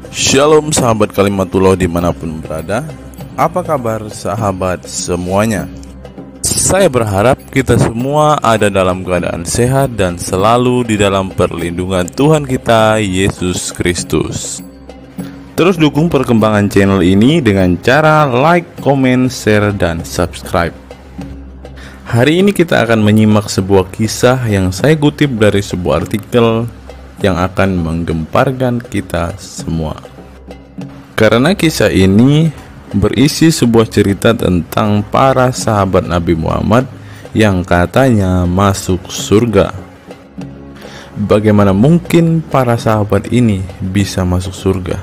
Shalom sahabat Kalimatullah dimanapun berada. Apa kabar sahabat semuanya? Saya berharap kita semua ada dalam keadaan sehat dan selalu di dalam perlindungan Tuhan kita Yesus Kristus. Terus dukung perkembangan channel ini dengan cara like, comment, share, dan subscribe. Hari ini kita akan menyimak sebuah kisah yang saya kutip dari sebuah artikel yang akan menggemparkan kita semua. Karena kisah ini berisi sebuah cerita tentang para sahabat Nabi Muhammad yang katanya masuk surga. Bagaimana mungkin para sahabat ini bisa masuk surga?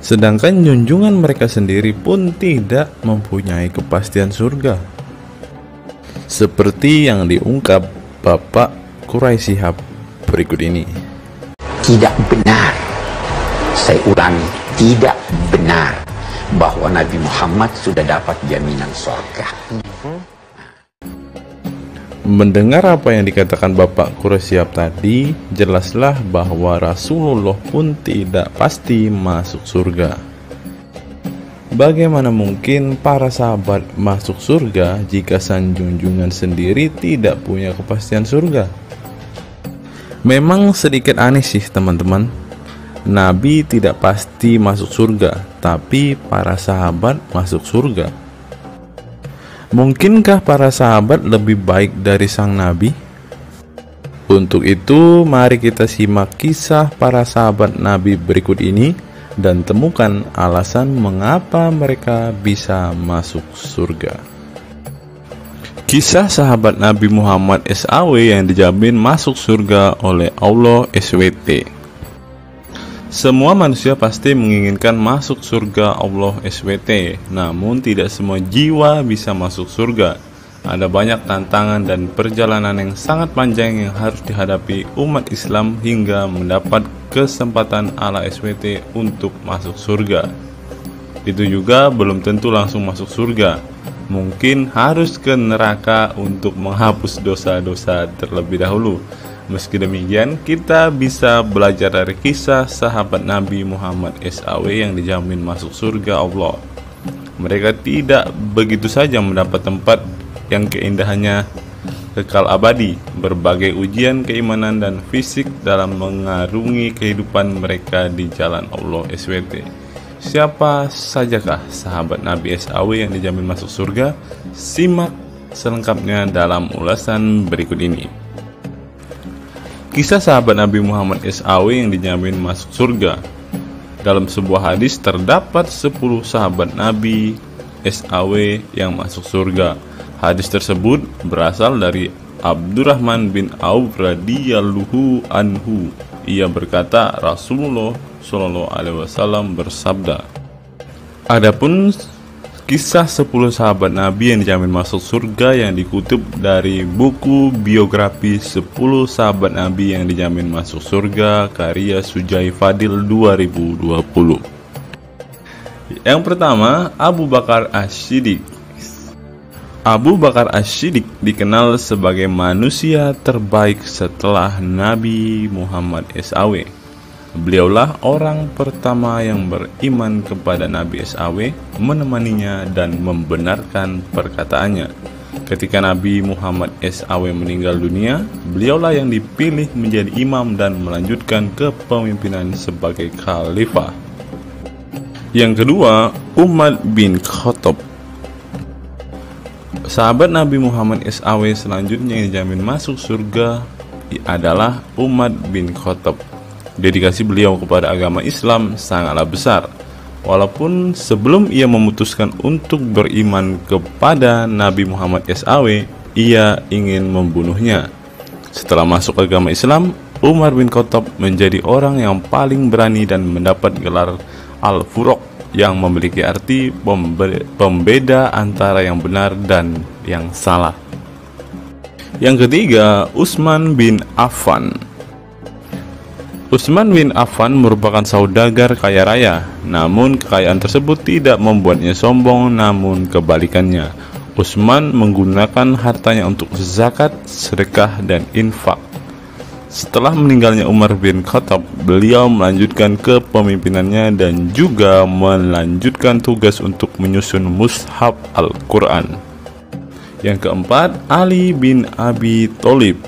Sedangkan junjungan mereka sendiri pun tidak mempunyai kepastian surga. Seperti yang diungkap Bapak Quraisy Shihab berikut ini. Tidak benar, saya ulangi, tidak benar bahwa Nabi Muhammad sudah dapat jaminan surga. Mendengar apa yang dikatakan Bapak Quraisy Shihab tadi, jelaslah bahwa Rasulullah pun tidak pasti masuk surga. Bagaimana mungkin para sahabat masuk surga jika sang junjungan sendiri tidak punya kepastian surga? Memang sedikit aneh sih teman-teman. Nabi tidak pasti masuk surga, tapi para sahabat masuk surga. Mungkinkah para sahabat lebih baik dari sang Nabi? Untuk itu, mari kita simak kisah para sahabat Nabi berikut ini dan temukan alasan mengapa mereka bisa masuk surga. Kisah sahabat Nabi Muhammad SAW yang dijamin masuk surga oleh Allah SWT. Semua manusia pasti menginginkan masuk surga Allah SWT, namun tidak semua jiwa bisa masuk surga. Ada banyak tantangan dan perjalanan yang sangat panjang yang harus dihadapi umat Islam hingga mendapat kesempatan Allah SWT untuk masuk surga. Itu juga belum tentu langsung masuk surga. Mungkin harus ke neraka untuk menghapus dosa-dosa terlebih dahulu. Meski demikian, kita bisa belajar dari kisah sahabat Nabi Muhammad SAW yang dijamin masuk surga Allah. Mereka tidak begitu saja mendapat tempat yang keindahannya kekal abadi. Berbagai ujian keimanan dan fisik dalam mengarungi kehidupan mereka di jalan Allah SWT. Siapa sajakah sahabat Nabi SAW yang dijamin masuk surga? Simak selengkapnya dalam ulasan berikut ini. Kisah sahabat Nabi Muhammad SAW yang dijamin masuk surga. Dalam sebuah hadis terdapat 10 sahabat Nabi SAW yang masuk surga. Hadis tersebut berasal dari Abdurrahman bin Auf radhiyallahu anhu. Ia berkata, Rasulullah Shallallahu Alaihi Wasallam bersabda. Adapun kisah 10 sahabat Nabi yang dijamin masuk surga yang dikutip dari buku biografi 10 sahabat Nabi yang dijamin masuk surga karya Sujai Fadil 2020. Yang pertama, Abu Bakar As-Siddiq. Abu Bakar As-Siddiq dikenal sebagai manusia terbaik setelah Nabi Muhammad SAW. Beliaulah orang pertama yang beriman kepada Nabi SAW, menemaninya dan membenarkan perkataannya. Ketika Nabi Muhammad SAW meninggal dunia, beliaulah yang dipilih menjadi imam dan melanjutkan kepemimpinan sebagai khalifah. Yang kedua, Umar bin Khattab. Sahabat Nabi Muhammad SAW selanjutnya yang dijamin masuk surga adalah Umar bin Khattab. Dedikasi beliau kepada agama Islam sangatlah besar. Walaupun sebelum ia memutuskan untuk beriman kepada Nabi Muhammad SAW, ia ingin membunuhnya. Setelah masuk agama Islam, Umar bin Khattab menjadi orang yang paling berani dan mendapat gelar Al-Furuq yang memiliki arti pembeda antara yang benar dan yang salah. Yang ketiga, Utsman bin Affan. Utsman bin Affan merupakan saudagar kaya raya, namun kekayaan tersebut tidak membuatnya sombong, namun kebalikannya. Utsman menggunakan hartanya untuk zakat, sedekah, dan infak. Setelah meninggalnya Umar bin Khattab, beliau melanjutkan kepemimpinannya dan juga melanjutkan tugas untuk menyusun mushaf Al-Quran. Yang keempat, Ali bin Abi Thalib.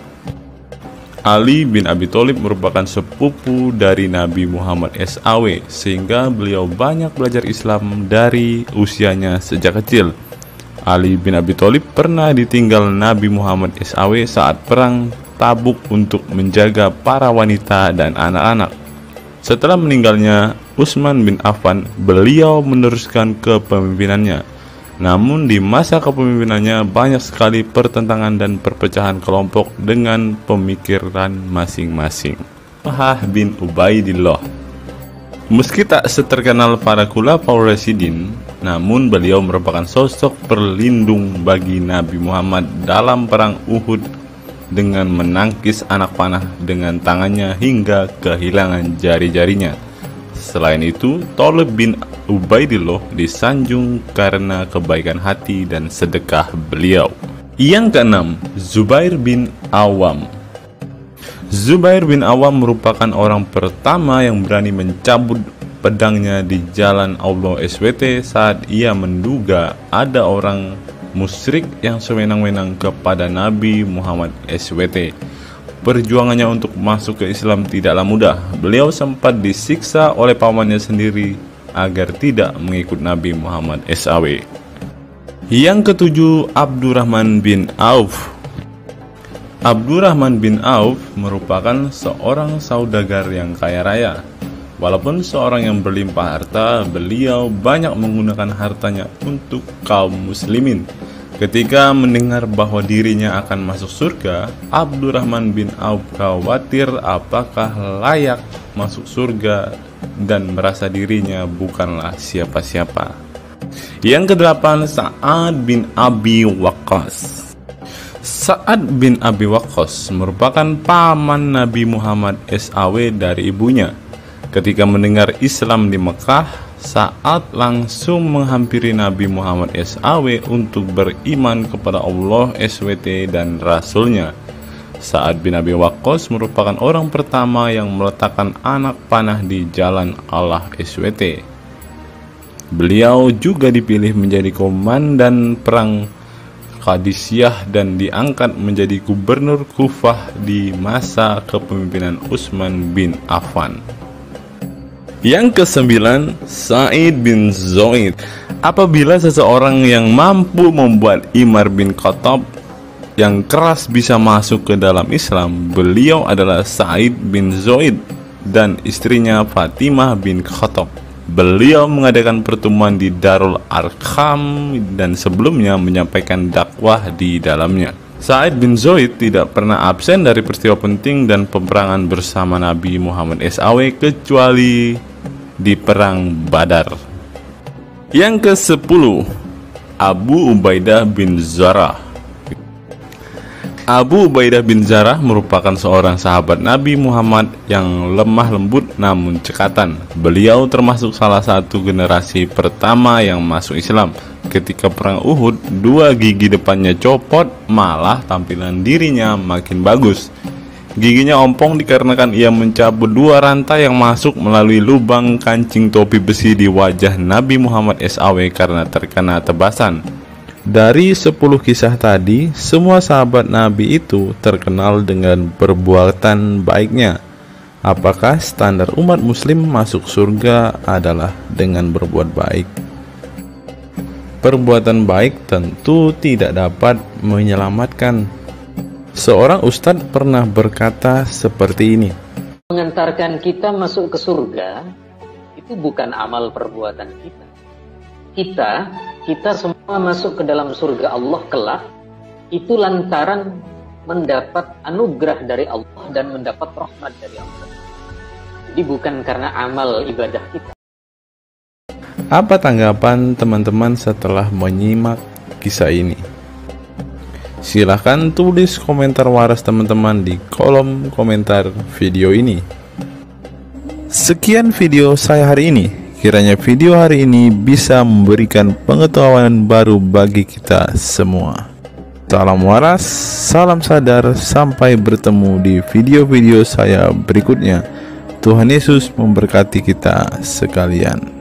Ali bin Abi Thalib merupakan sepupu dari Nabi Muhammad SAW, sehingga beliau banyak belajar Islam dari usianya sejak kecil. Ali bin Abi Thalib pernah ditinggal Nabi Muhammad SAW saat perang Tabuk untuk menjaga para wanita dan anak-anak. Setelah meninggalnya Utsman bin Affan, beliau meneruskan kepemimpinannya. Namun di masa kepemimpinannya banyak sekali pertentangan dan perpecahan kelompok dengan pemikiran masing-masing. Talhah bin Ubaidillah. Meski tak seterkenal para khulafaur rasyidin, namun beliau merupakan sosok perlindung bagi Nabi Muhammad dalam perang Uhud dengan menangkis anak panah dengan tangannya hingga kehilangan jari-jarinya. Selain itu, Thalib bin Ubaidillah disanjung karena kebaikan hati dan sedekah beliau. Yang keenam, Zubair bin Awam. Zubair bin Awam merupakan orang pertama yang berani mencabut pedangnya di jalan Allah SWT saat ia menduga ada orang musyrik yang sewenang-wenang kepada Nabi Muhammad SWT. Perjuangannya untuk masuk ke Islam tidaklah mudah. Beliau sempat disiksa oleh pamannya sendiri agar tidak mengikut Nabi Muhammad SAW. Yang ketujuh, Abdurrahman bin Auf. Abdurrahman bin Auf merupakan seorang saudagar yang kaya raya. Walaupun seorang yang berlimpah harta, beliau banyak menggunakan hartanya untuk kaum muslimin. Ketika mendengar bahwa dirinya akan masuk surga, Abdurrahman bin Auf khawatir apakah layak masuk surga dan merasa dirinya bukanlah siapa-siapa. Yang kedelapan, Sa'ad bin Abi Waqqas. Sa'ad bin Abi Waqqas merupakan paman Nabi Muhammad SAW dari ibunya. Ketika mendengar Islam di Mekah, Sa'ad langsung menghampiri Nabi Muhammad SAW untuk beriman kepada Allah SWT dan Rasulnya. Sa'ad bin Abi Waqqas merupakan orang pertama yang meletakkan anak panah di jalan Allah SWT. Beliau juga dipilih menjadi komandan perang Qadisiyah dan diangkat menjadi gubernur Kufah di masa kepemimpinan Utsman bin Affan. Yang kesembilan, Sa'id bin Zaid. Apabila seseorang yang mampu membuat Umar bin Khattab yang keras bisa masuk ke dalam Islam, beliau adalah Sa'id bin Zaid dan istrinya Fatimah bin Khattab. Beliau mengadakan pertemuan di Darul Arqam dan sebelumnya menyampaikan dakwah di dalamnya. Sa'id bin Zaid tidak pernah absen dari peristiwa penting dan peperangan bersama Nabi Muhammad SAW kecuali di perang Badar. Yang ke-10, Abu Ubaidah bin Zarah. Abu Ubaidah bin Zarah merupakan seorang sahabat Nabi Muhammad yang lemah lembut namun cekatan. Beliau termasuk salah satu generasi pertama yang masuk Islam. Ketika perang Uhud, dua gigi depannya copot, malah tampilan dirinya makin bagus. Giginya ompong dikarenakan ia mencabut dua rantai yang masuk melalui lubang kancing topi besi di wajah Nabi Muhammad SAW karena terkena tebasan. Dari 10 kisah tadi, semua sahabat Nabi itu terkenal dengan perbuatan baiknya. Apakah standar umat muslim masuk surga adalah dengan berbuat baik? Perbuatan baik tentu tidak dapat menyelamatkan. Seorang ustadz pernah berkata seperti ini. Mengantarkan kita masuk ke surga itu bukan amal perbuatan kita. Kita semua masuk ke dalam surga Allah kelak itu lantaran mendapat anugerah dari Allah dan mendapat rahmat dari Allah. Jadi bukan karena amal ibadah kita. Apa tanggapan teman-teman setelah menyimak kisah ini? Silahkan tulis komentar waras teman-teman di kolom komentar video ini. Sekian video saya hari ini. Kiranya video hari ini bisa memberikan pengetahuan baru bagi kita semua. Salam waras, salam sadar, sampai bertemu di video-video saya berikutnya. Tuhan Yesus memberkati kita sekalian.